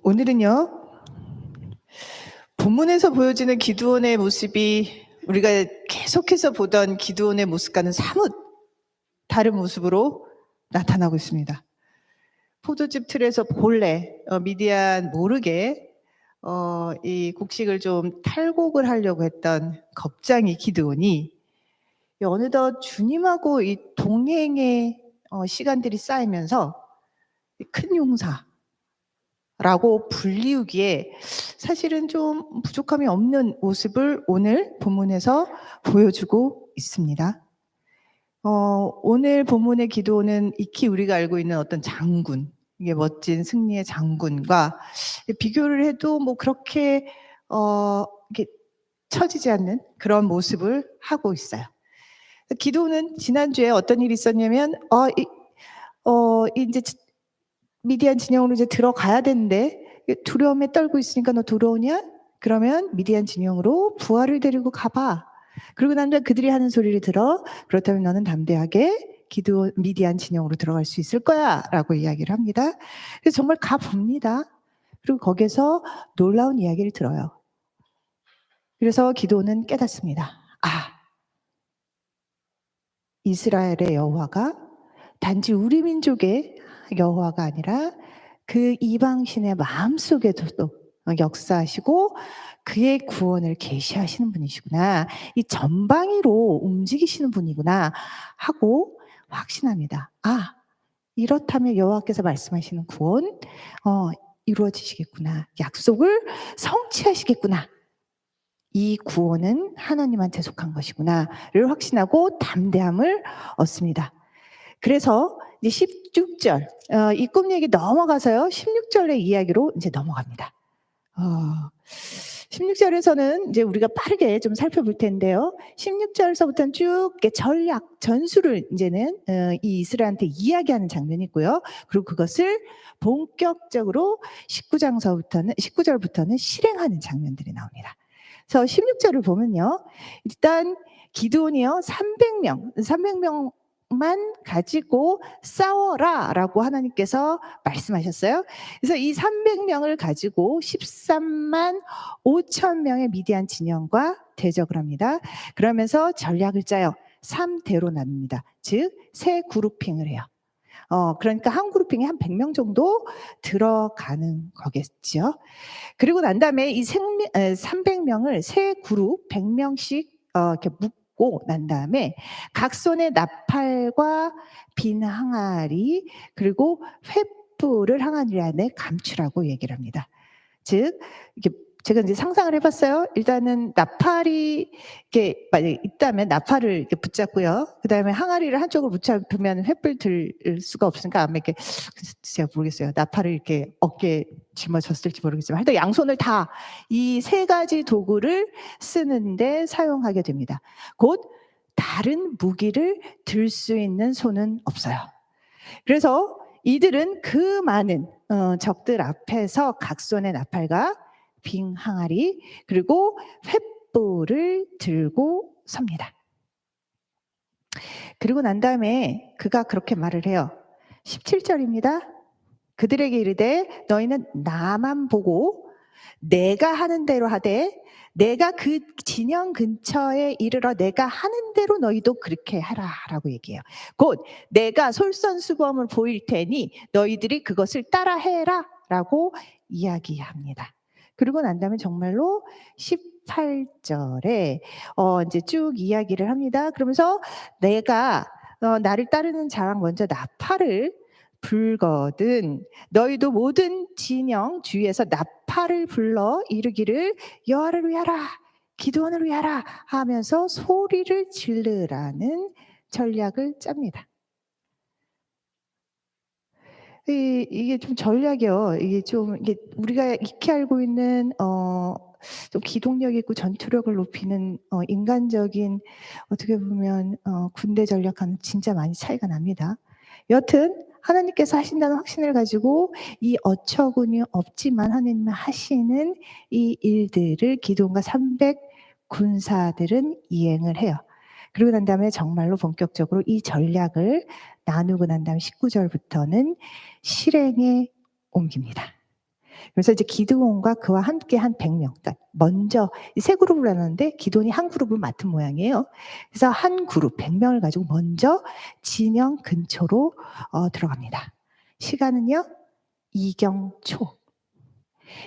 오늘은요, 본문에서 보여지는 기드온의 모습이 우리가 계속해서 보던 기드온의 모습과는 사뭇 다른 모습으로 나타나고 있습니다. 포도즙 틀에서 본래 미디안 모르게 이 곡식을 좀 탈곡을 하려고 했던 겁장이 기드온이 어느덧 주님하고 이 동행의 시간들이 쌓이면서 큰 용사라고 불리우기에 사실은 좀 부족함이 없는 모습을 오늘 본문에서 보여주고 있습니다. 오늘 본문의 기도는 익히 우리가 알고 있는 어떤 장군, 이게 멋진 승리의 장군과 비교를 해도 뭐 그렇게 이렇게 처지지 않는 그런 모습을 하고 있어요. 기도는 지난주에 어떤 일이 있었냐면 이제 미디안 진영으로 이제 들어가야 되는데 두려움에 떨고 있으니까 너 들어오냐? 그러면 미디안 진영으로 부하를 데리고 가봐. 그리고 난 다음에 그들이 하는 소리를 들어. 그렇다면 너는 담대하게 미디안 진영으로 들어갈 수 있을 거야 라고 이야기를 합니다. 그래서 정말 가봅니다. 그리고 거기서 놀라운 이야기를 들어요. 그래서 기도는 깨닫습니다. 이스라엘의 여호와가 단지 우리 민족의 여호와가 아니라 그 이방신의 마음속에도 역사하시고 그의 구원을 계시하시는 분이시구나. 이 전방위로 움직이시는 분이구나 하고 확신합니다. 이렇다면 여호와께서 말씀하시는 구원 이루어지시겠구나. 약속을 성취하시겠구나. 이 구원은 하나님한테 속한 것이구나를 확신하고 담대함을 얻습니다. 그래서 이제 16절 이 꿈 얘기 넘어가서요 16절의 이야기로 이제 넘어갑니다. 16절에서는 이제 우리가 빠르게 좀 살펴볼 텐데요. 16절에서부터는 쭉 전략, 전술을 이제는 이 이스라엘한테 이야기하는 장면이 있고요. 그리고 그것을 본격적으로 19절부터는 실행하는 장면들이 나옵니다. 그래서 16절을 보면요. 일단 기드온이요 300명만 가지고 싸워라 라고 하나님께서 말씀하셨어요. 그래서 이 300명을 가지고 13만 5천 명의 미디안 진영과 대적을 합니다. 그러면서 전략을 짜요. 3대로 나눕니다. 즉, 세 그룹핑을 해요. 그러니까 한 그룹핑에 한 100명 정도 들어가는 거겠죠. 그리고 난 다음에 이 300명을 세 그룹 100명씩 이렇게 묶고 난 다음에 각 손에 나팔과 빈 항아리 그리고 횃불을 항아리 안에 감추라고 얘기를 합니다. 즉 이렇게 제가 이제 상상을 해봤어요. 일단은 나팔이 이렇게 만약에 있다면 나팔을 이렇게 붙잡고요. 그 다음에 항아리를 한쪽으로 붙잡으면 횃불 들 수가 없으니까 아마 이렇게 제가 모르겠어요. 나팔을 이렇게 어깨에 짊어졌을지 모르겠지만 하여튼 양손을 다 이 세 가지 도구를 쓰는데 사용하게 됩니다. 곧 다른 무기를 들 수 있는 손은 없어요. 그래서 이들은 그 많은 적들 앞에서 각 손의 나팔과 빈 항아리 그리고 횃불을 들고 섭니다. 그리고 난 다음에 그가 그렇게 말을 해요. 17절입니다. 그들에게 이르되 너희는 나만 보고 내가 하는 대로 하되 내가 그 진영 근처에 이르러 내가 하는 대로 너희도 그렇게 하라 라고 얘기해요. 곧 내가 솔선수범을 보일 테니 너희들이 그것을 따라해라 라고 이야기합니다. 그리고 난 다음에 정말로 18절에 이제 쭉 이야기를 합니다. 그러면서 내가 나를 따르는 자랑 먼저 나팔을 불거든 너희도 모든 진영 주위에서 나팔을 불러 이르기를 여호와를 위하라 기드온을 위하라 하면서 소리를 지르라는 전략을 짭니다. 이게 좀 전략이요. 이게 우리가 익히 알고 있는 좀 기동력 있고 전투력을 높이는 인간적인 어떻게 보면 군대 전략과는 진짜 많이 차이가 납니다. 여튼 하나님께서 하신다는 확신을 가지고 이 어처구니 없지만 하나님은 하시는 이 일들을 기드온과 300 군사들은 이행을 해요. 그리고 난 다음에 정말로 본격적으로 이 전략을 나누고 난 다음 19절부터는 실행에 옮깁니다. 그래서 이제 기드온과 그와 함께 한 100명, 그러니까 먼저 세 그룹을 나눴는데 기드온이 한 그룹을 맡은 모양이에요. 그래서 한 그룹 100명을 가지고 먼저 진영 근처로 들어갑니다. 시간은요, 이경초.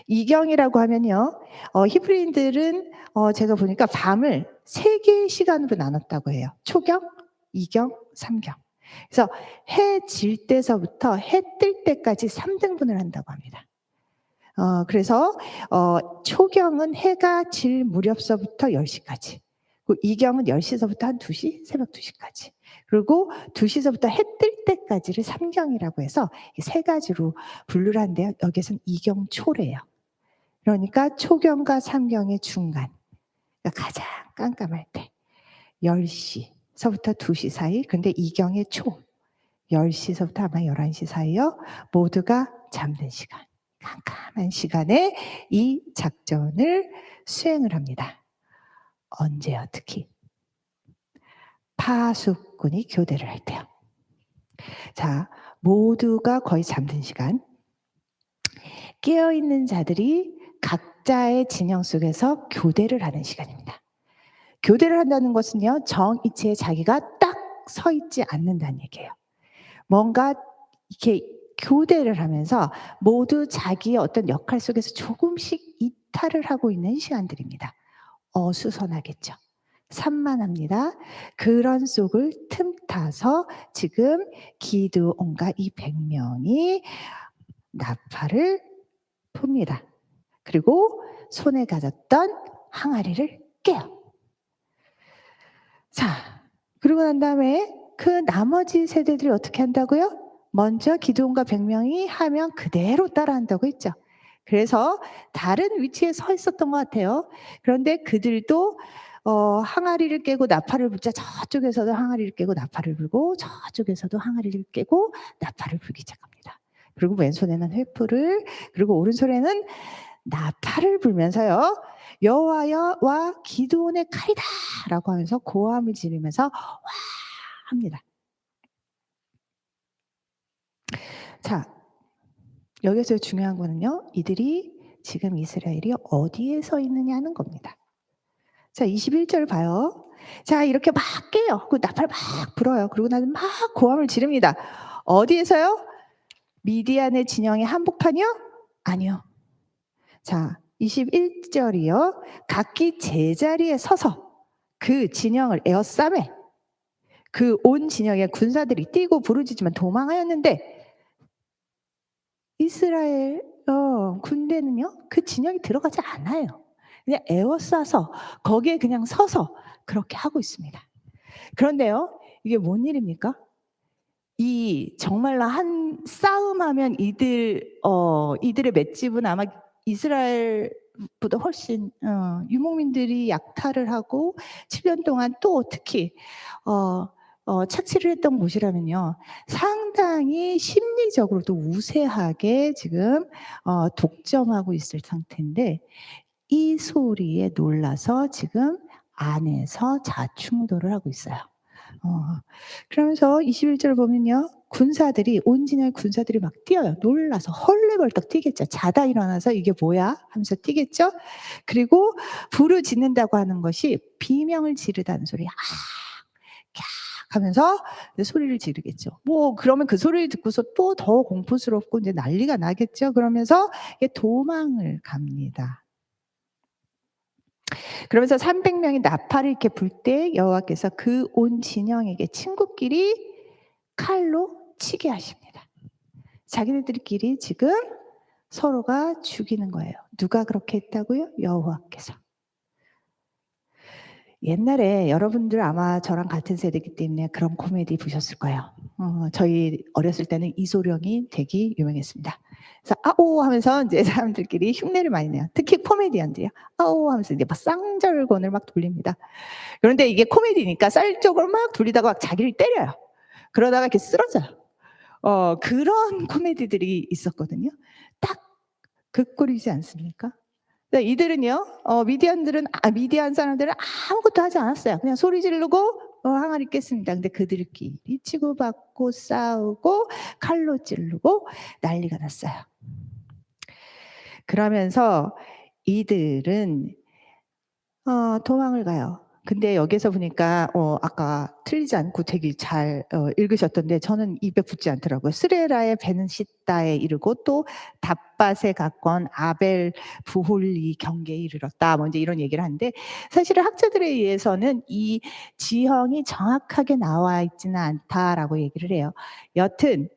이경이라고 하면요, 히브리인들은 제가 보니까 밤을 3개의 시간으로 나눴다고 해요. 초경, 이경, 삼경. 그래서 해 질 때서부터 해 뜰 때까지 3등분을 한다고 합니다. 그래서 초경은 해가 질 무렵서부터 10시까지. 그리고 이경은 10시서부터 한 2시, 새벽 2시까지. 그리고 2시서부터 해 뜰 때까지를 삼경이라고 해서 이 세 가지로 분류를 하는데요. 여기서는 이경초래요. 그러니까 초경과 삼경의 중간. 그러니까 가장 깜깜할 때 10시서부터 2시 사이. 근데 이경의 초 10시서부터 아마 11시 사이요. 모두가 잠든 시간. 깜깜한 시간에 이 작전을 수행을 합니다. 언제요? 특히 파수꾼이 교대를 할 때요. 자, 모두가 거의 잠든 시간. 깨어있는 자들이 각자의 진영 속에서 교대를 하는 시간입니다. 교대를 한다는 것은요, 정이치에 자기가 딱 서 있지 않는다는 얘기예요. 뭔가 이렇게 교대를 하면서 모두 자기의 어떤 역할 속에서 조금씩 이탈을 하고 있는 시간들입니다. 어수선하겠죠. 산만합니다. 그런 속을 틈타서 지금 기드온과 이 100명이 나팔을 풉니다. 그리고 손에 가졌던 항아리를 깨요. 자, 그러고 난 다음에 그 나머지 세대들이 어떻게 한다고요? 먼저 기드온과 100명이 하면 그대로 따라한다고 했죠. 그래서 다른 위치에 서 있었던 것 같아요. 그런데 그들도 항아리를 깨고 나팔을 불자 저쪽에서도 항아리를 깨고 나팔을 불고 저쪽에서도 항아리를 깨고 나팔을 불기 시작합니다. 그리고 왼손에는 횃불을, 그리고 오른손에는 나팔을 불면서요, 여호와와 기드온의 칼이다라고 하면서 고함을 지르면서 와 합니다. 자, 여기서 중요한 거는요, 이들이 지금 이스라엘이 어디에 서 있느냐는 겁니다. 자, 21절 봐요. 자, 이렇게 막 깨요. 그 나팔 막 불어요. 그리고 나는 막 고함을 지릅니다. 어디에서요? 미디안의 진영의 한복판이요? 아니요. 자, 21절이요. 각기 제자리에 서서 그 진영을 에워싸매 그 온 진영의 군사들이 뛰고 부르짖지만 도망하였는데 이스라엘 군대는요, 그 진영에 들어가지 않아요. 그냥 에워싸서 거기에 그냥 서서 그렇게 하고 있습니다. 그런데요, 이게 뭔 일입니까? 이 정말로 한 싸움하면 이들의 맷집은 아마 이스라엘보다 훨씬 유목민들이 약탈을 하고 7년 동안 또 특히 착취를 했던 곳이라면요, 상당히 심리적으로도 우세하게 지금 독점하고 있을 상태인데 이 소리에 놀라서 지금 안에서 자충돌을 하고 있어요. 그러면서 21절 보면요, 군사들이 온 진영의 군사들이 막 뛰어요. 놀라서 헐레벌떡 뛰겠죠. 자다 일어나서 '이게 뭐야?' 하면서 뛰겠죠. 그리고 부르짖는다고 하는 것이 비명을 지르다는 소리야. 캬 하면서 이제 소리를 지르겠죠. 뭐 그러면 그 소리를 듣고서 또 더 공포스럽고 이제 난리가 나겠죠. 그러면서 이게 도망을 갑니다. 그러면서 300명이 나팔을 이렇게 불 때 여호와께서 그 온 진영에게 친구끼리 칼로 치게 하십니다. 자기네들끼리 지금 서로가 죽이는 거예요. 누가 그렇게 했다고요? 여호와께서. 옛날에 여러분들 아마 저랑 같은 세대이기 때문에 그런 코미디 보셨을 거예요. 저희 어렸을 때는 이소룡이 되게 유명했습니다. 그래서 아오 하면서 이제 사람들끼리 흉내를 많이 내요. 특히 코미디언들이요. 아오 하면서 이제 막 쌍절곤을 막 돌립니다. 그런데 이게 코미디니까 쌀 쪽으로 막 돌리다가 막 자기를 때려요. 그러다가 이렇게 쓰러져요. 그런 코미디들이 있었거든요. 딱 그 꼴이지 않습니까? 네, 이들은요, 미디안 사람들은 아무것도 하지 않았어요. 그냥 소리 지르고 항아리 깼습니다. 근데 그들끼리 치고받고 싸우고 칼로 찌르고 난리가 났어요. 그러면서 이들은 도망을 가요. 근데 여기서 보니까 아까 틀리지 않고 되게 잘 읽으셨던데 저는 입에 붙지 않더라고요. 스레라의 베는시다에 이르고 또 답밭에 가까운 아벨 부홀리 경계에 이르렀다. 뭐 이제 이런 얘기를 하는데 사실은 학자들에 의해서는 이 지형이 정확하게 나와 있지는 않다라고 얘기를 해요. 여튼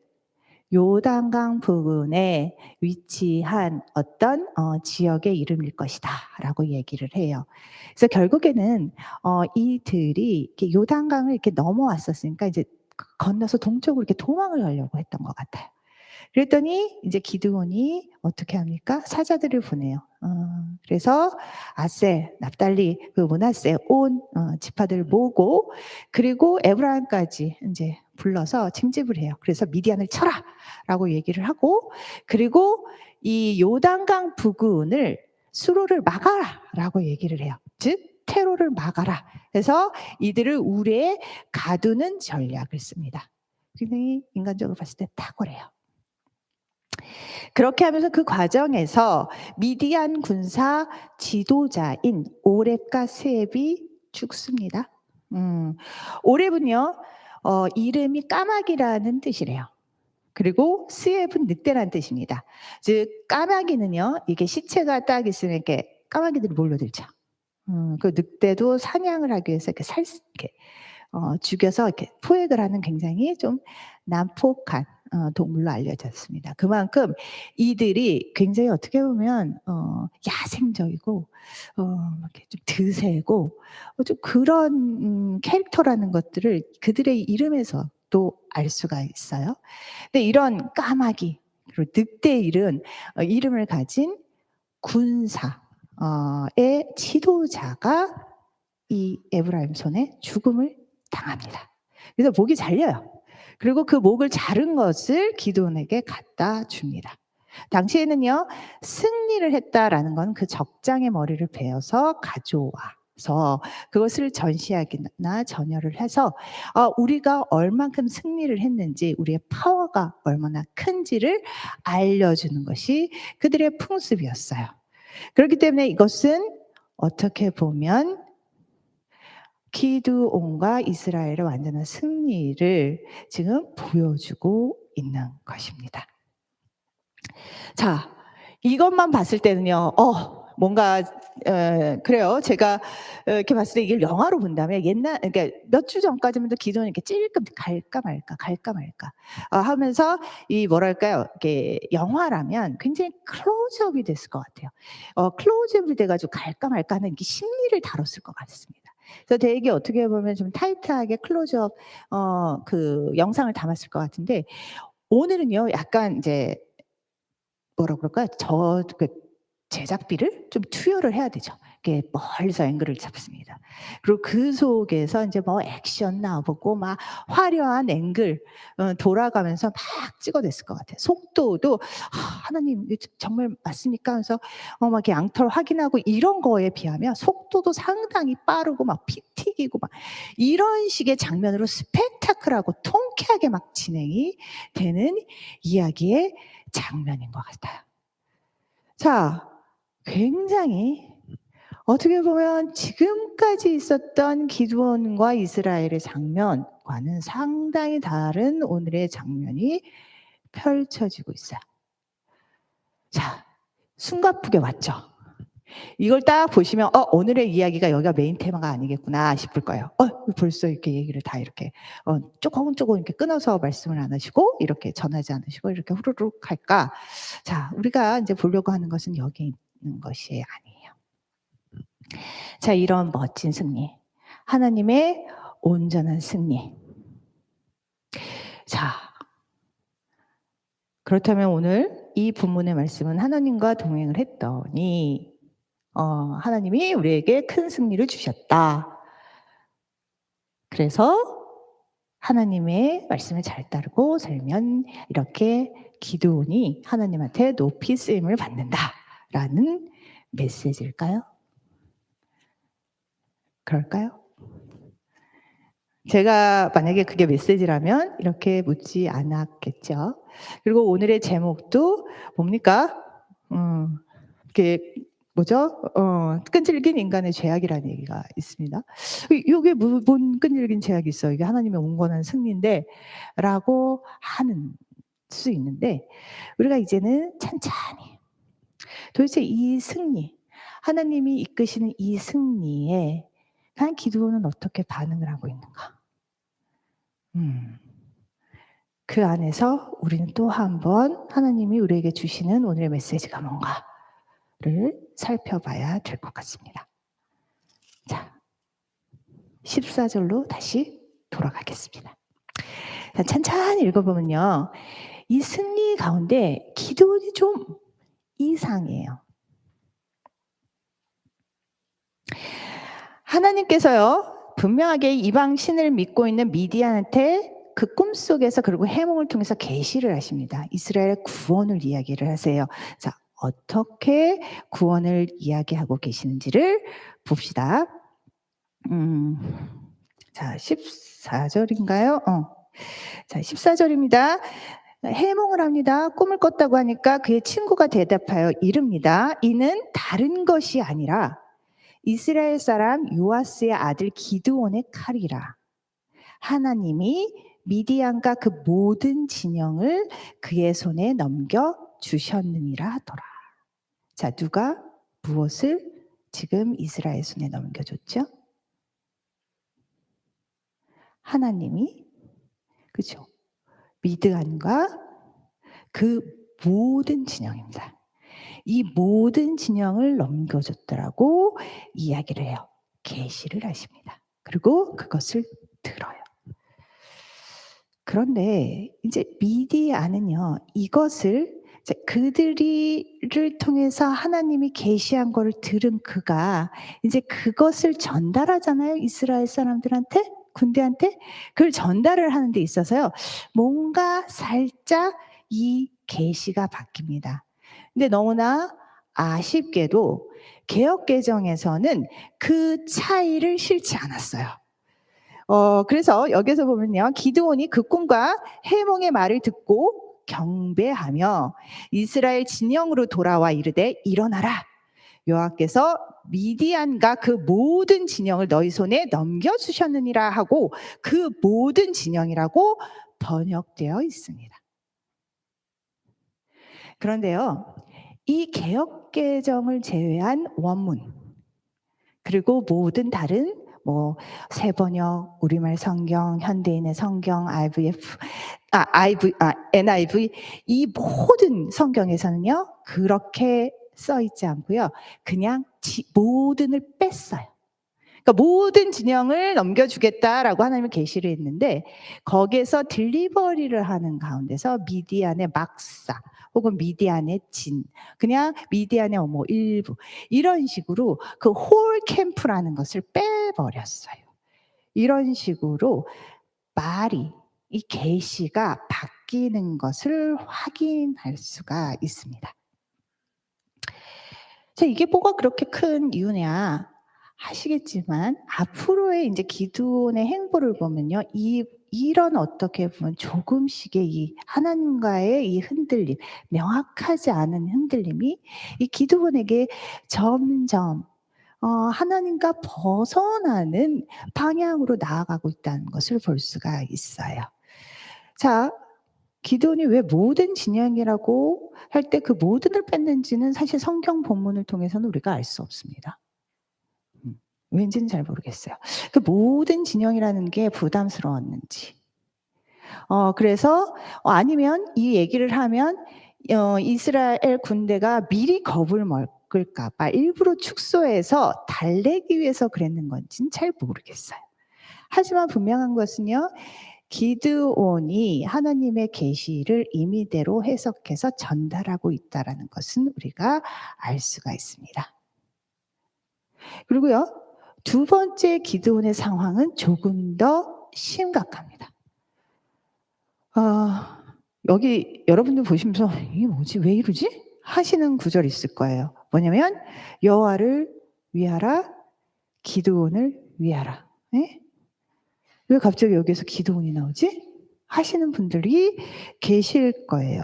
요단강 부근에 위치한 어떤 지역의 이름일 것이다라고 얘기를 해요. 그래서 결국에는 이들이 이렇게 요단강을 이렇게 넘어왔었으니까 이제 건너서 동쪽으로 이렇게 도망을 가려고 했던 것 같아요. 그랬더니 이제 기드온이 어떻게 합니까? 사자들을 보내요. 그래서 아셀, 납달리, 그 므낫세 온 지파들 모으고 그리고 에브라임까지 인제 불러서 징집을 해요. 그래서 "미디안을 쳐라."라고 얘기를 하고 그리고 이 요단강 부근을 "수로를 막아라."라고 얘기를 해요. 즉 테로를 막아라. 그래서 이들을 우레에 가두는 전략을 씁니다. 굉장히 인간적으로 봤을 때 탁월해요. 그렇게 하면서 그 과정에서 미디안 군사 지도자인 오렙과 스앱이 죽습니다. 오렙은요, 이름이 까마귀라는 뜻이래요. 그리고 스앱은 늑대라는 뜻입니다. 즉 까마귀는요, 이게 시체가 딱 있으면 이렇게 까마귀들이 몰려들죠. 그 늑대도 사냥을 하기 위해서 이렇게 죽여서 이렇게 포획을 하는 굉장히 좀 난폭한 동물로 알려졌습니다. 그만큼 이들이 굉장히 어떻게 보면 야생적이고 이렇게 좀 드세고 좀 그런 캐릭터라는 것들을 그들의 이름에서 또 알 수가 있어요. 근데 이런 까마귀 그리고 늑대일은 이름을 가진 군사 의 지도자가 이 에브라임 손에 죽음을 당합니다. 그래서 목이 잘려요. 그리고 그 목을 자른 것을 기드온에게 갖다 줍니다. 당시에는요, 승리를 했다라는 건 그 적장의 머리를 베어서 가져와서 그것을 전시하거나 전열을 해서 우리가 얼만큼 승리를 했는지 우리의 파워가 얼마나 큰지를 알려주는 것이 그들의 풍습이었어요. 그렇기 때문에 이것은 어떻게 보면 기드온과 이스라엘의 완전한 승리를 지금 보여주고 있는 것입니다. 자, 이것만 봤을 때는요. 뭔가 그래요. 제가 이렇게 봤을 때 이걸 영화로 본다면 그러니까 몇 주 전까지만 해도 기도는 이렇게 찔끔 갈까 말까, 갈까 말까 하면서 이 뭐랄까요? 이렇게 영화라면 굉장히 클로즈업이 됐을 것 같아요. 클로즈업이 돼 가지고 갈까 말까 하는 이 심리를 다뤘을 것 같습니다. 그래서 되게 어떻게 보면 좀 타이트하게 클로즈업 그 영상을 담았을 것 같은데 오늘은요 약간 인제 뭐라 그럴까요? 그 제작비를 좀 투여를 해야 되죠. 이렇게 멀리서 앵글을 잡습니다. 그리고 그 속에서 인제 뭐 액션 나오고 막 화려한 앵글 돌아가면서 막 찍어냈을 것 같아요. 속도도 '하나님 이게 정말 맞습니까?' 하면서 막 이렇게 양털 확인하고 이런 거에 비하면 속도도 상당히 빠르고 막 피 튀기고 막 이런 식의 장면으로 스펙타클하고 통쾌하게 막 진행이 되는 이야기의 장면인 것 같아요. 자, 굉장히 어떻게 보면 지금까지 있었던 기드온과 이스라엘의 장면과는 상당히 다른 오늘의 장면이 펼쳐지고 있어요. 자, 숨가쁘게 왔죠. 이걸 딱 보시면 오늘의 이야기가 여기가 메인 테마가 아니겠구나 싶을 거예요. 벌써 이렇게 얘기를 다 이렇게 조금 이렇게 끊어서 말씀을 안 하시고 이렇게 전하지 않으시고 이렇게 후루룩 할까? 자, 우리가 인제 보려고 하는 것은 여기 있는 것이 아니에요. 자, 이런 멋진 승리. 하나님의 온전한 승리. 자, 그렇다면 오늘 이 본문의 말씀은 하나님과 동행을 했더니 하나님이 우리에게 큰 승리를 주셨다. 그래서 하나님의 말씀을 잘 따르고 살면 이렇게 기드온이 하나님한테 높이 쓰임을 받는다라는 메시지일까요? 그럴까요? 제가 만약에 그게 메시지라면 이렇게 묻지 않았겠죠. 그리고 오늘의 제목도 뭡니까? 이게 뭐죠? 끈질긴 인간의 죄악이라는 얘기가 있습니다. 요게 뭔 끈질긴 죄악이 있어. 이게 하나님의 온건한 승리인데라고 하는 수 있는데 우리가 이제는 찬찬히 도대체 이 승리, 하나님이 이끄시는 이 승리에 과연 기드온은 어떻게 반응을 하고 있는가? 그 안에서 우리는 또 한 번 하나님이 우리에게 주시는 오늘의 메시지가 뭔가를 살펴봐야 될 것 같습니다. 자, 14절로 다시 돌아가겠습니다. 자, 찬찬히 읽어보면요. 이 승리 가운데 기드온이 좀 이상해요. 하나님께서요, 분명하게 이방 신을 믿고 있는 미디안한테 그 꿈속에서 그리고 해몽을 통해서 계시를 하십니다. 이스라엘의 구원을 이야기를 하세요. 자, 어떻게 구원을 이야기하고 계시는지를 봅시다. 자, 14절인가요? 자, 14절입니다. 해몽을 합니다. 꿈을 꿨다고 하니까 그의 친구가 대답하여 이릅니다. 이는 다른 것이 아니라 이스라엘 사람 요아스의 아들 기드온의 칼이라. 하나님이 미디안과 그 모든 진영을 그의 손에 넘겨 주셨느니라 하더라. 자, 누가 무엇을 지금 이스라엘 손에 넘겨줬죠? 하나님이, 그죠? 미드안과 그 모든 진영입니다. 이 모든 진영을 넘겨줬더라고 이야기를 해요. 계시를 하십니다. 그리고 그것을 들어요. 그런데 이제 미디안은요, 이것을 이제 그들이를 통해서 하나님이 계시한 것을 들은 그가 이제 그것을 전달하잖아요. 이스라엘 사람들한테, 군대한테. 그걸 전달을 하는 데 있어서요. 뭔가 살짝 이 계시가 바뀝니다. 근데 너무나 아쉽게도 개역개정에서는 그 차이를 실지 않았어요. 그래서 여기서 보면요. 기드온이 그 꿈과 해몽의 말을 듣고 경배하며 이스라엘 진영으로 돌아와 이르되 일어나라. 여호와께서 미디안과 그 모든 진영을 너희 손에 넘겨주셨느니라 하고 그 모든 진영이라고 번역되어 있습니다. 그런데요. 이 개역개정을 제외한 원문 그리고 모든 다른 새번역, 우리말 성경, 현대인의 성경, NIV 이 모든 성경에서는요 그렇게 써 있지 않고요 그냥 모든을 뺐어요. 그러니까 모든 진영을 넘겨주겠다라고 하나님이 계시를 했는데 거기에서 딜리버리를 하는 가운데서 미디안의 막사 혹은 미디안의 진, 그냥 미디안의 일부 이런 식으로 그 홀 캠프라는 것을 빼버렸어요. 이런 식으로 말이 이 계시가 바뀌는 것을 확인할 수가 있습니다. 자, 이게 뭐가 그렇게 큰 이유냐 하시겠지만 앞으로의 이제 기드온의 행보를 보면요, 이런 어떻게 보면 조금씩의 이 하나님과의 이 흔들림, 명확하지 않은 흔들림이 이 기드온에게 점점 하나님과 벗어나는 방향으로 나아가고 있다는 것을 볼 수가 있어요. 자, 기드온이 왜 모든 진영이라고 할 때 그 모든을 뺐는지는 사실 성경 본문을 통해서는 우리가 알 수 없습니다. 왠지는 잘 모르겠어요. 그 모든 진영이라는 게 부담스러웠는지. 그래서 아니면 이 얘기를 하면 이스라엘 군대가 미리 겁을 먹을까 봐 일부러 축소해서 달래기 위해서 그랬는 건지는 잘 모르겠어요. 하지만 분명한 것은요. 기드온이 하나님의 계시를 임의대로 해석해서 전달하고 있다라는 것은 우리가 알 수가 있습니다. 그리고요. 두 번째 기드온의 상황은 조금 더 심각합니다. 여기 여러분들 보시면서 이게 뭐지? 왜 이러지? 하시는 구절이 있을 거예요. 뭐냐면 여호와를 위하라, 기드온을 위하라. 네? 왜 갑자기 여기서 기드온이 나오지? 하시는 분들이 계실 거예요.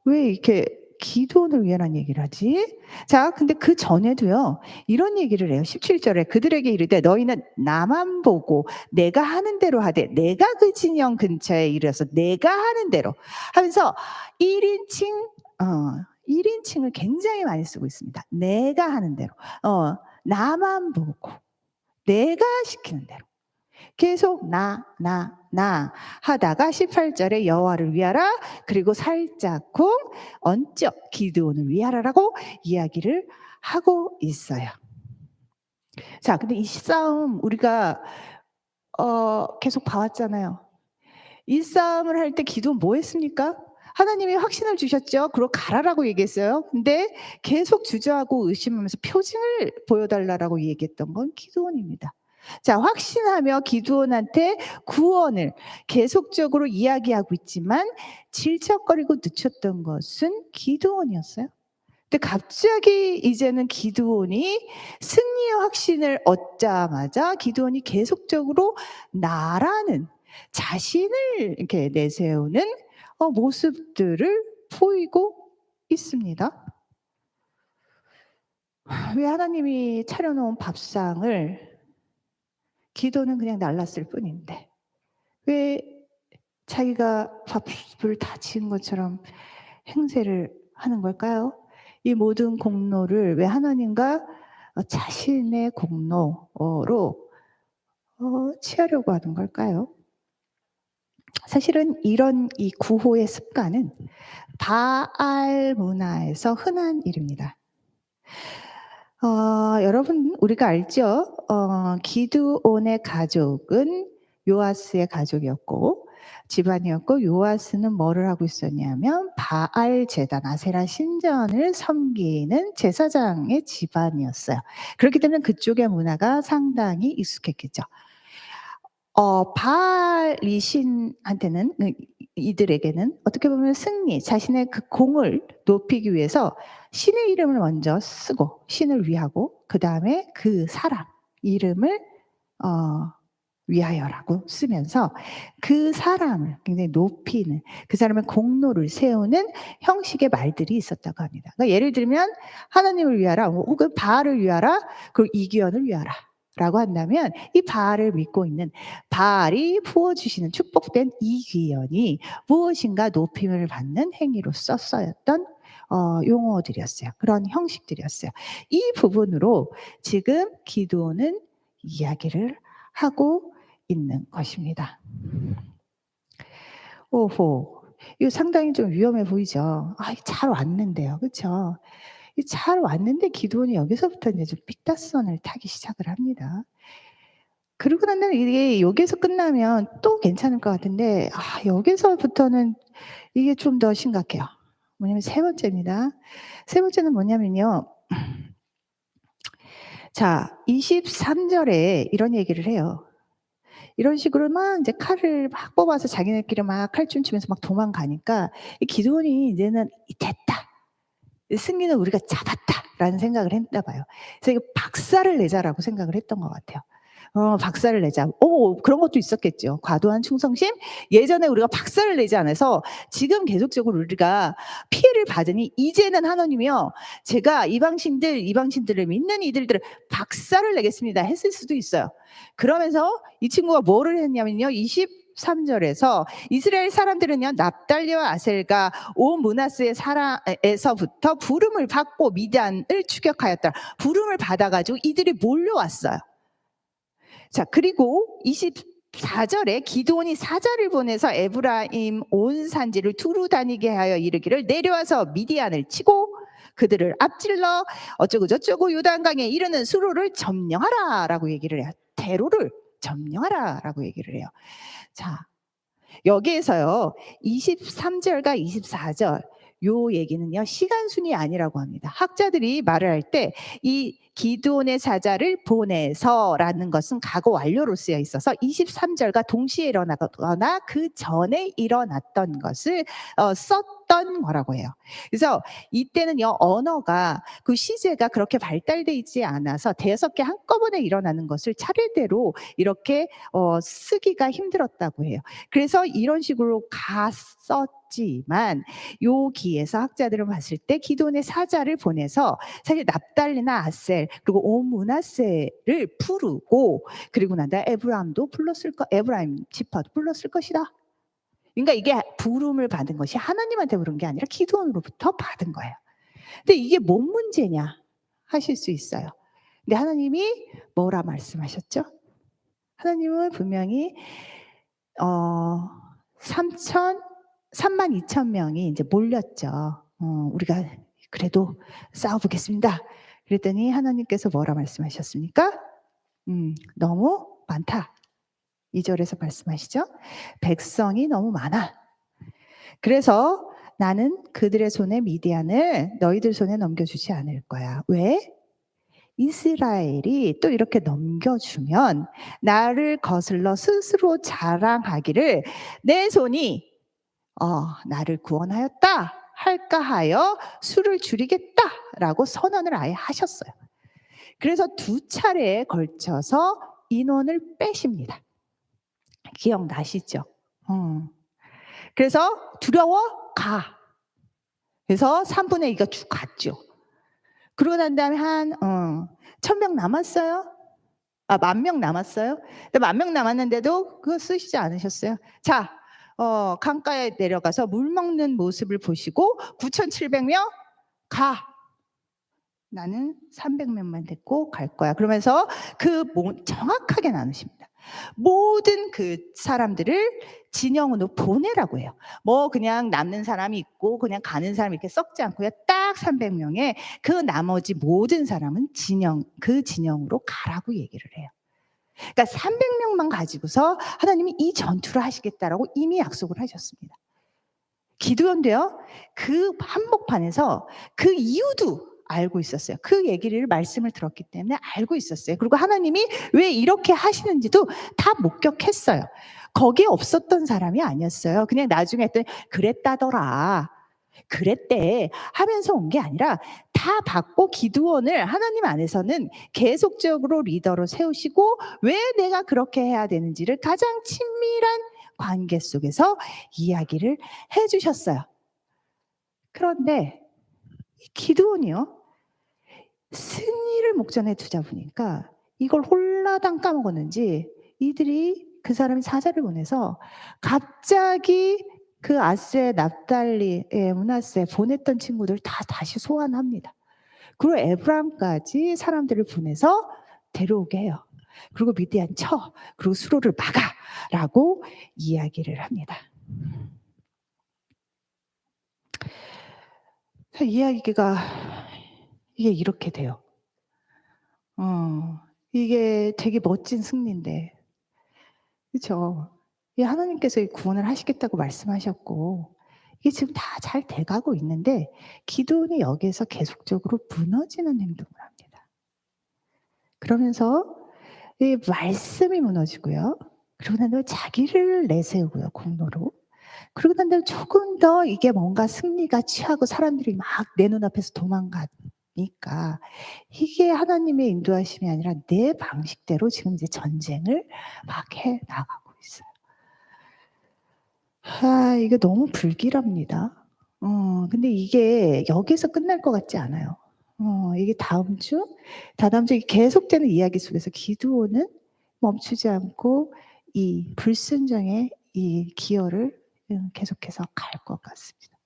왜 이렇게 기도원을 위하라는 얘기를 하지? 자, 근데 그 전에도요. 이런 얘기를 해요. 17절에 그들에게 이르되 너희는 나만 보고 내가 하는 대로 하되 내가 그 진영 근처에 이르러서 내가 하는 대로 하면서 1인칭 1인칭을 굉장히 많이 쓰고 있습니다. 내가 하는 대로. 나만 보고 내가 시키는 대로. 계속 나 하다가 18절에 여호와를 위하라 그리고 살짝쿵 언적 기드온을 위하라라고 이야기를 하고 있어요. 자, 근데 이 싸움 우리가 계속 봐왔잖아요. 이 싸움을 할 때 기드온 뭐 했습니까? 하나님이 확신을 주셨죠. 그리고 가라라고 얘기했어요. 근데 계속 주저하고 의심하면서 표징을 보여달라고 얘기했던 건 기드온입니다. 자, 확신하며 기드온한테 구원을 계속적으로 이야기하고 있지만 질척거리고 늦췄던 것은 기드온이었어요. 근데 갑자기 이제는 기드온이 승리의 확신을 얻자마자 기드온이 계속적으로 나라는 자신을 이렇게 내세우는 모습들을 보이고 있습니다. 왜 하나님이 차려놓은 밥상을 기도는 그냥 날랐을 뿐인데 왜 자기가 밥을 다 지은 것처럼 행세를 하는 걸까요? 이 모든 공로를 왜 하나님과 자신의 공로로 취하려고 하는 걸까요? 사실은 이런 이 구호의 습관은 바알 문화에서 흔한 일입니다. 여러분 우리가 알죠? 기드온의 가족은 요아스의 가족이었고 집안이었고 요아스는 뭐를 하고 있었냐면 바알 제단 아세라 신전을 섬기는 제사장의 집안이었어요. 그렇기 때문에 그쪽의 문화가 상당히 익숙했겠죠. 바알이 신한테는 이들에게는 어떻게 보면 승리, 자신의 그 공을 높이기 위해서 신의 이름을 먼저 쓰고 신을 위하고 그다음에 그 사람 이름을 위하여라고 쓰면서 그 사람을 굉장히 높이는 그 사람의 공로를 세우는 형식의 말들이 있었다고 합니다. 그러니까 예를 들면 하나님을 위하라 혹은 바알을 위하라 그리고 이기원을 위하라 라고 한다면 이 바알을 믿고 있는 바알이 부어주시는 축복된 이기원이 무엇인가 높임을 받는 행위로서 쓰였던 용어들이었어요. 그런 형식들이었어요. 이 부분으로 지금 기드온은 이야기를 하고 있는 것입니다. 오호, 이거 상당히 좀 위험해 보이죠? 잘 왔는데요. 그렇죠? 잘 왔는데 기드온이 여기서부터 이제 좀 삐딱선을 타기 시작을 합니다. 그러고 난 다음에 이게 여기서 끝나면 또 괜찮을 것 같은데 여기서부터는 이게 좀 더 심각해요. 뭐냐면 세 번째입니다. 세 번째는 뭐냐면요. 자, 23절에 이런 얘기를 해요. 이런 식으로 막 이제 칼을 막 뽑아서 자기네끼리 막 칼춤 추면서 막 도망가니까 이 기드온이 이제는 '됐다. 승리는 우리가 잡았다.'라는 생각을 했나 봐요. 그래서 이거 '박살을 내자.'라고 생각을 했던 것 같아요. 박살을 내자. 그런 것도 있었겠죠. 과도한 충성심? 예전에 우리가 박살을 내지 않아서 지금 계속적으로 우리가 피해를 받으니 이제는 하나님이요. 제가 이방신들을 믿는 이들을 박살을 내겠습니다. 했을 수도 있어요. 그러면서 이 친구가 뭐를 했냐면요. 23절에서 이스라엘 사람들은요. 납달리와 아셀과 온 므낫세의 사람에서부터 부름을 받고 미디안을 추격하였다. 부름을 받아가지고 이들이 몰려왔어요. 자, 그리고 24절에 기드온이 사자를 보내서 에브라임 온 산지를 두루 다니게 하여 이르기를 내려와서 미디안을 치고 그들을 앞질러 어쩌고 저쩌고 요단강에 이르는 수로를 점령하라라고 얘기를 해요. 대로를 점령하라라고 얘기를 해요. 자, 여기에서요. 23절과 24절 요 얘기는요. 시간순이 아니라고 합니다. 학자들이 말을 할 때 이 기드온의 사자를 보내서라는 것은 과거 완료로 쓰여 있어서 23절과 동시에 일어나거나 그 전에 일어났던 것을 썼던 거라고 해요. 그래서 이때는요. 언어가 그 시제가 그렇게 발달돼 있지 않아서 5개 한꺼번에 일어나는 것을 차례대로 이렇게 쓰기가 힘들었다고 해요. 그래서 이런 식으로 갔었지 하지만 여기에서 학자들은 봤을 때 기드온의 사자를 보내서 사실 납달리나 아셀 그리고 온 므낫세를 부르고 그리고 난 다음에 에브라임도 불렀을 거 에브라임 지파도 불렀을 것이다. 그러니까 이게 부름을 받은 것이 하나님한테 부른 게 아니라 기드온으로부터 받은 거예요. 근데 이게 뭔 문제냐 하실 수 있어요. 근데 하나님이 뭐라 말씀하셨죠? 하나님은 분명히 3만 2천 명이 이제 몰렸죠. 우리가 그래도 싸워보겠습니다. 그랬더니 하나님께서 뭐라 말씀하셨습니까? 너무 많다. 2절에서 말씀하시죠. 백성이 너무 많아. 그래서 나는 그들의 손에 미디안을 너희들 손에 넘겨주지 않을 거야. 왜? 이스라엘이 또 이렇게 넘겨주면 나를 거슬러 스스로 자랑하기를 내 손이 나를 구원하였다 할까 하여 수를 줄이겠다라고 선언을 아예 하셨어요. 그래서 2차례에 걸쳐서 인원을 빼십니다. 기억나시죠? 그래서 두려워 가. 그래서 3분의 2가 쭉 갔죠. 그러고 난 다음에 한 1,000명 남았어요. 10,000명 남았어요. 10,000명 남았는데도 그거 쓰시지 않으셨어요. 자, 강가에 내려가서 물 먹는 모습을 보시고 9,700명 가. 나는 300명만 데리고 갈 거야. 그러면서 정확하게 나누십니다. 모든 그 사람들을 진영으로 보내라고 해요. 뭐 그냥 남는 사람이 있고 그냥 가는 사람이 이렇게 썩지 않고요. 딱 300명에 그 나머지 모든 사람은 그 진영으로 가라고 얘기를 해요. 그러니까 300명만 가지고서 하나님이 이 전투를 하시겠다라고 이미 약속을 하셨습니다. 기드온도요. 그 한복판에서 그 이유도 알고 있었어요. 그 얘기를 말씀을 들었기 때문에 알고 있었어요. 그리고 하나님이 왜 이렇게 하시는지도 다 목격했어요. 거기에 없었던 사람이 아니었어요. 그냥 나중에 했더니 그랬다더라. 그랬대 하면서 온 게 아니라 다 받고 기드온을 하나님 안에서는 계속적으로 리더로 세우시고 왜 내가 그렇게 해야 되는지를 가장 친밀한 관계 속에서 이야기를 해주셨어요. 그런데 기드온이요. 승리를 목전에 두자 보니까 이걸 홀라당 까먹었는지 이들이 그 사람이 사자를 보내서 갑자기 그 아세, 납달리, 므낫세 보냈던 친구들 다 다시 소환합니다. 그리고 에브라임까지 사람들을 보내서 데려오게 해요. 그리고 미디안 쳐. 그리고 수로를 막아라고 이야기를 합니다. 이야기가 이게 이렇게 돼요. 이게 되게 멋진 승리인데, 그렇죠? 하나님께서 구원을 하시겠다고 말씀하셨고 이게 지금 다 잘 돼가고 있는데 기드온이 여기에서 계속적으로 무너지는 행동을 합니다. 그러면서 이 말씀이 무너지고요. 그러고 난 다음에 자기를 내세우고요. 공로로. 그러고 난 다음에 조금 더 이게 뭔가 승리가 취하고 사람들이 막 내 눈앞에서 도망가니까 이게 하나님의 인도하심이 아니라 내 방식대로 지금 이제 전쟁을 막 해 나가고 있어요. 이게 너무 불길합니다. 근데 이게 여기서 끝날 것 같지 않아요. 이게 다다음 주 계속되는 이야기 속에서 기드온은 멈추지 않고 이 불순종의 이 기여를 계속해서 갈 것 같습니다.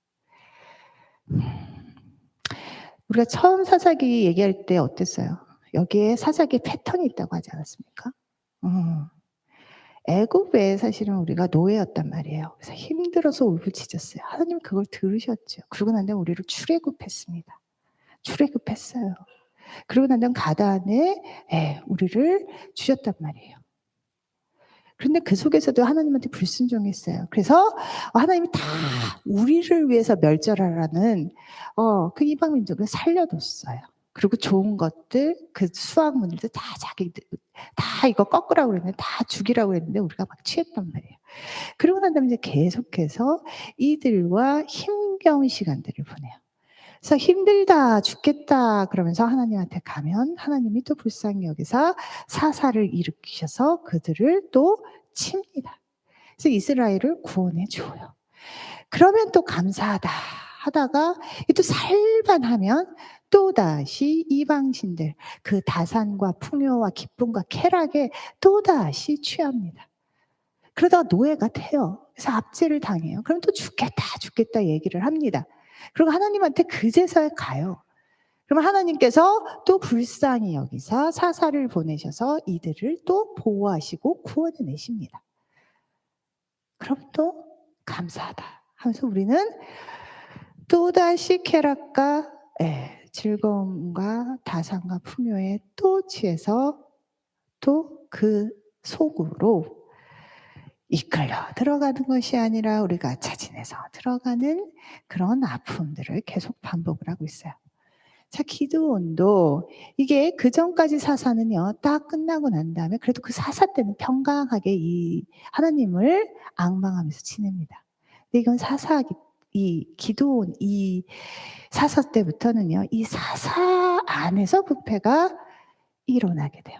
우리가 처음 사사기 얘기할 때 어땠어요? 여기에 사사기 패턴이 있다고 하지 않았습니까? 애굽에 사실은 우리가 노예였단 말이에요. 그래서 힘들어서 울부짖었어요. 하나님 그걸 들으셨죠. 그러고 난 다음에 우리를 출애굽했습니다. 출애굽했어요. 그러고 난 다음 가나안에 우리를 주셨단 말이에요. 그런데 그 속에서도 하나님한테 불순종했어요. 그래서 하나님이 다 우리를 위해서 멸절하라는 그 이방 민족을 살려뒀어요. 그리고 좋은 것들, 그 수확물들 다 자기들 다 이거 꺾으라고 그랬는데 다 죽이라고 그랬는데 우리가 막 취했단 말이에요. 그러고 난 다음에 이제 계속해서 이들과 힘겨운 시간들을 보내요. 그래서 힘들다, 죽겠다 그러면서 하나님한테 가면 하나님이 또 불쌍히 여기서 사사를 일으키셔서 그들을 또 칩니다. 그래서 이스라엘을 구원해 줘요. 그러면 또 감사하다 하다가 또 살만하면 또다시 이방신들 그 다산과 풍요와 기쁨과 쾌락에 또다시 취합니다. 그러다가 노예가 돼요. 그래서 압제를 당해요. 그럼 또 "죽겠다, 죽겠다." 얘기를 합니다. 그리고 하나님한테 그제서야 가요. 그러면 하나님께서 또 불쌍히 여기사 사사를 보내셔서 이들을 또 보호하시고 구원해 내십니다. 그럼 또 감사하다 하면서 우리는 또다시 쾌락과 즐거움과 다산과 풍요에 또 취해서 또 그 속으로 이끌려 들어가는 것이 아니라 우리가 자진해서 들어가는 그런 아픔들을 계속 반복을 하고 있어요. 자, 기드온도 이게 그전까지 사사는요, 딱 끝나고 난 다음에 그래도 그 사사 때는 평강하게 이 하나님을 앙망하면서 지냅니다. 근데 이건 이 기드온 이 사사 때부터는요, 이 사사 안에서 부패가 일어나게 돼요.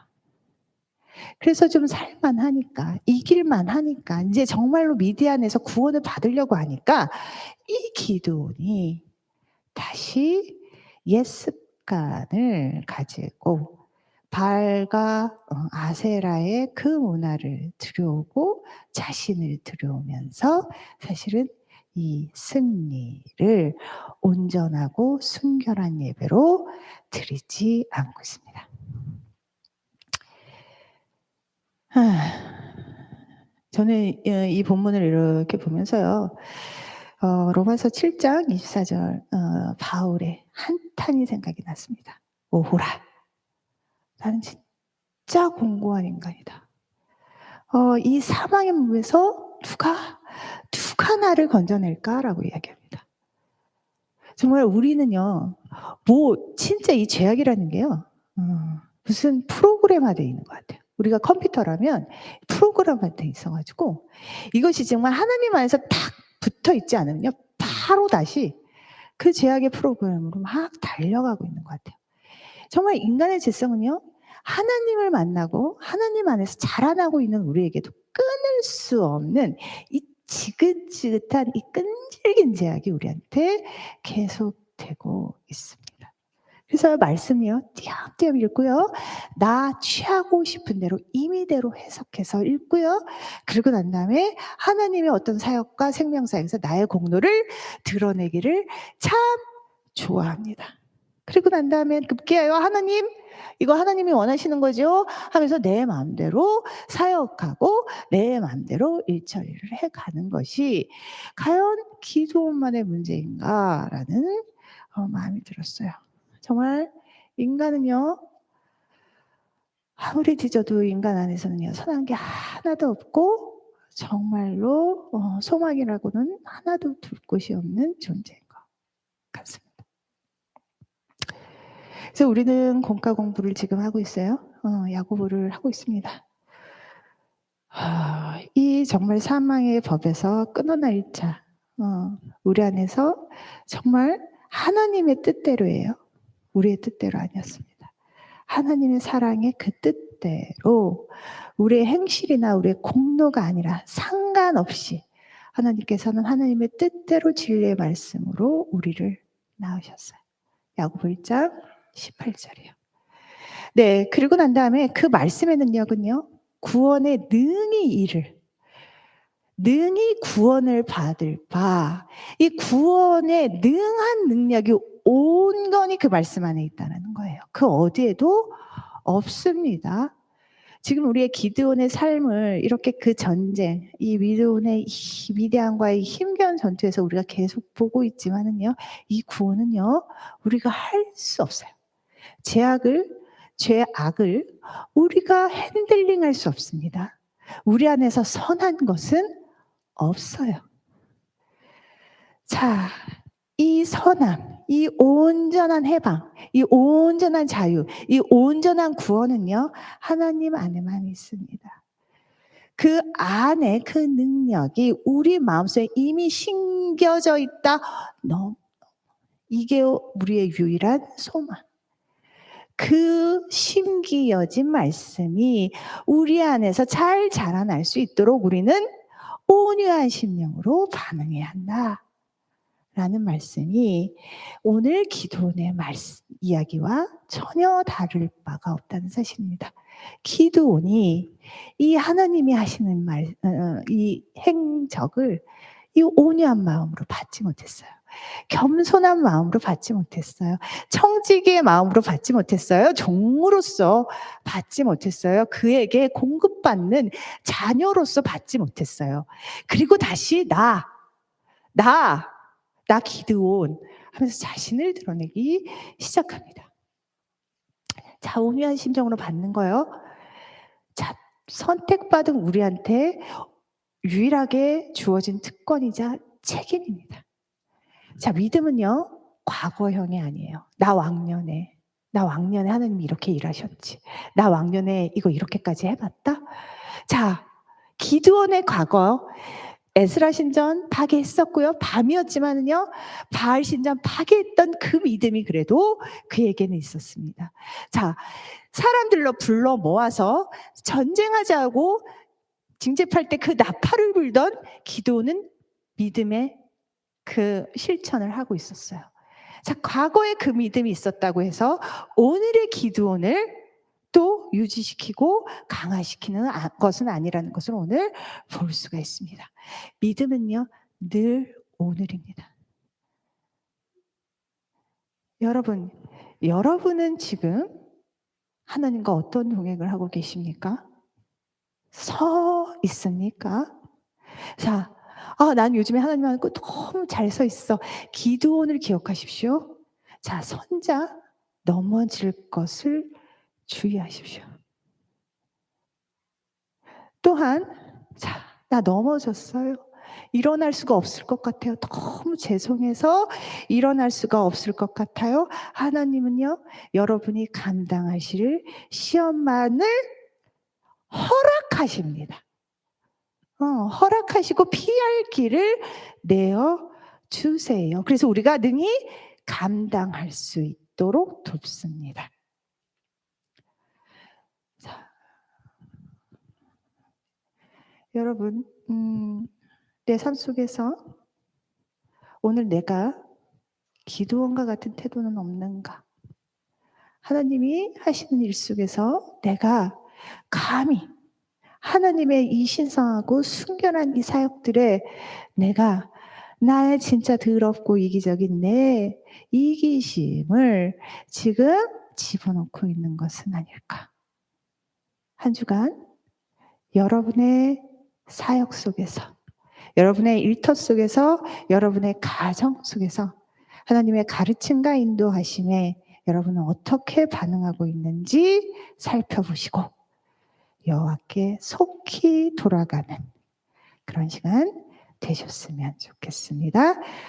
그래서 좀 살만하니까, 이길만하니까 인제 정말로 미디안에서 구원을 받으려고 하니까 이 기드온이 다시 옛 습관을 가지고 바알과 아세라의 그 문화를 들여오고 자신을 들여오면서 사실은 이 승리를 온전하고 순결한 예배로 드리지 않고 있습니다. 저는 이 본문을 이렇게 보면서요. 로마서 7장 24절 바울의 한탄이 생각이 났습니다. "오호라. 나는 진짜 공고한 인간이다. 이 사망의 몸에서 누가 나를 건져낼까?"라고 이야기합니다. 정말 우리는요. 진짜 이 죄악이라는 게요. 무슨 프로그램화되어 있는 것 같아요. 우리가 컴퓨터라면 프로그램화되어 있어 가지고 이것이 정말 하나님 안에서 탁 붙어 있지 않으면요. 바로 다시 그 죄악의 프로그램으로 막 달려가고 있는 것 같아요. 정말 인간의 죄성은요. 하나님을 만나고 하나님 안에서 자라나고 있는 우리에게도 끊을 수 없는 이 지긋지긋한 이 끈질긴 죄악이 우리한테 계속되고 있습니다. 그래서 말씀이요. 띄엄띄엄 읽고요. 나 취하고 싶은 대로 임의대로 해석해서 읽고요. 그러고 난 다음에 하나님의 어떤 사역과 생명사역에서 나의 공로를 드러내기를 참 좋아합니다. 그리고 난 다음에 급기야요. "하나님, 이거 하나님이 원하시는 거죠?" 하면서 내 마음대로 사역하고 내 마음대로 일처리를 해 가는 것이 '과연 기도원만의 문제인가?'라는 마음이 들었어요. 정말 인간은요. 아무리 뒤져도 인간 안에서는요. 선한 게 하나도 없고 정말로 소망이라고는 하나도 둘 곳이 없는 존재인 것 같습니다. 그래서 우리는 공과 공부를 지금 하고 있어요. 야고보를 하고 있습니다. 이 정말 사망의 법에서 끊어날 자, 우리 안에서 정말 하나님의 뜻대로예요. 우리의 뜻대로 아니었습니다. 하나님의 사랑의 그 뜻대로 우리의 행실이나 우리의 공로가 아니라 상관없이 하나님께서는 하나님의 뜻대로 진리의 말씀으로 우리를 낳으셨어요. 야고보 1장 18절이요. 네, 그리고 난 다음에 그 말씀의 능력은요. 구원에 능히 구원을 받을 바, 이 구원에 능한 능력이 온건히 그 말씀 안에 있다는 거예요. 그 어디에도 없습니다. 지금 우리의 기드온의 삶을 이렇게 그 전쟁, 이 기드온의 미디안과의 힘겨운 전투에서 우리가 계속 보고 있지만은요. 이 구원은요. 우리가 할 수 없어요. 죄악을 우리가 핸들링할 수 없습니다. 우리 안에서 선한 것은 없어요. 자, 이 선함, 이 온전한 해방, 이 온전한 자유, 이 온전한 구원은요. 하나님 안에만 있습니다. 그 안에 그 능력이 우리 마음속에 이미 심겨져 있다. 이게 우리의 유일한 소망. 그 심기어진 말씀이 우리 안에서 잘 자라날 수 있도록 우리는 온유한 심령으로 반응해야 한다. 라는 말씀이 오늘 기도원의 이야기와 전혀 다를 바가 없다는 사실입니다. 기도원이 이 하나님이 하시는 이 행적을 이 온유한 마음으로 받지 못했어요. 겸손한 마음으로 받지 못했어요. 청지기의 마음으로 받지 못했어요. 종으로서 받지 못했어요. 그에게 공급받는 자녀로서 받지 못했어요. 그리고 다시 나 기드온 하면서 자신을 드러내기 시작합니다. 자, 온유한 심정으로 받는 거요. 자, 선택받은 우리한테 유일하게 주어진 특권이자 책임입니다. 자, 믿음은요, 과거형이 아니에요. 나 왕년에 하나님이 이렇게 일하셨지. 나 왕년에 이거 이렇게까지 해봤다? 자, 기드온의 과거, 에스라 신전 파괴했었고요. 밤이었지만은요, 바알 신전 파괴했던 그 믿음이 그래도 그에게는 있었습니다. 자, 사람들로 불러 모아서 전쟁하자고 징집할 때 그 나팔을 불던 기도는 믿음의 그 실천을 하고 있었어요. 자, 과거에 그 믿음이 있었다고 해서 오늘의 기도원을 또 유지시키고 강화시키는 것은 아니라는 것을 오늘 볼 수가 있습니다. 믿음은요, 늘 오늘입니다. 여러분은 지금 하나님과 어떤 동행을 하고 계십니까? 서 있습니까? 자, 난 요즘에 하나님하고 너무 잘 서 있어. 기도원을 기억하십시오. 자, 선자 넘어질 것을 주의하십시오. 또한, 자, 나 넘어졌어요. 일어날 수가 없을 것 같아요. 너무 죄송해서 일어날 수가 없을 것 같아요. 하나님은요, 여러분이 감당하실 시험만을 허락하십니다. 허락하시고 피할 길을 내어 주세요. 그래서 우리가 능히 감당할 수 있도록 돕습니다. 자, 여러분, 내 삶 속에서 오늘 내가 기도원과 같은 태도는 없는가? 하나님이 하시는 일 속에서 내가 감히 하나님의 이 신성하고 순결한 이 사역들에 내가 나의 진짜 더럽고 이기적인 내 이기심을 지금 집어넣고 있는 것은 아닐까? 한 주간 여러분의 사역 속에서, 여러분의 일터 속에서, 여러분의 가정 속에서 하나님의 가르침과 인도하심에 여러분은 어떻게 반응하고 있는지 살펴보시고 여호와께 속히 돌아가는 그런 시간 되셨으면 좋겠습니다.